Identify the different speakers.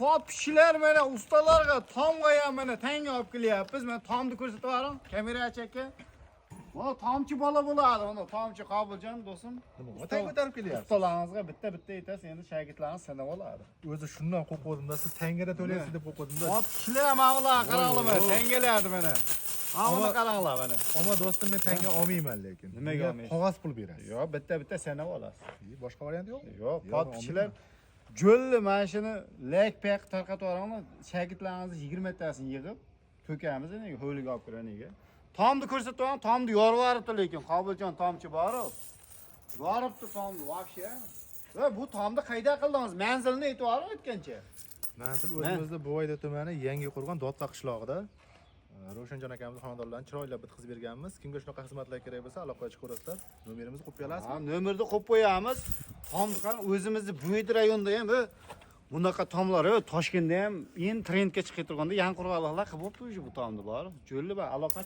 Speaker 1: top kishilar mana ustalarga tomga ham mana tanga olib kelyapmiz. Men tomni ko'rsatib beraman. Kamerachi aka. Mana tomchi bola bo'ladi. Mana tomchi Qobiljon do'stim.
Speaker 2: Nima tanga ko'tarib kelyapsiz?
Speaker 1: Ustalaringizga bitta aytasiz, endi shogirdlaringiz sanab oladi.
Speaker 2: O'zi shundan qo'rquvdim-da, siz tangada to'laysiz deb qo'rquvdim-da.
Speaker 1: Top kishilar mavla qaranglar, tangalardi mana. Ammo qaranglar mana.
Speaker 2: Ammo do'stim men tanga olmayman lekin.
Speaker 1: Nimaga olmaysiz?
Speaker 2: Qog'oz pul berasiz.
Speaker 1: Yo'q, bitta sanab olasiz.
Speaker 2: Boshqa variant yo'qmi?
Speaker 1: Yo'q, pot kishilar jo'lli mana shuni lak-paq tarqatib yuboramiz. Shogirdlaringizni 20 tasini yig'ib to'kamiz, nega ho'liga olib kiraniga. Tomni ko'rsatib qo'yaman, tomni yorib yuboribdi lekin Qobiljon tomchi borib. Yoribdi tomni вообще. Va bu tomni qayda qildingiz? Manzilni aytib yuboring o'tgancha.
Speaker 2: Manzil o'zimizda Buvayda tumani Yangi Qo'rg'on Dotqa qishlog'ida. Ro'shanjon akamizning xonadonlarini chiroylab bitkazib berganmiz. Kimga shunaqa xizmatlar kerak bo'lsa, aloqa chiqarasizlar. Nomerimizni qo'yib berasizmi?
Speaker 1: Ha, nomerni qo'yib qo'yamiz. Tomni qani o'zimizni Buvayda rayonida ham bunaqa tomlar Toshkentda ham endi trendga chiqib turganda Yangi Qo'rg'onliklar qilib bo'libdi bu tomni bor. Jo'lli va aloqa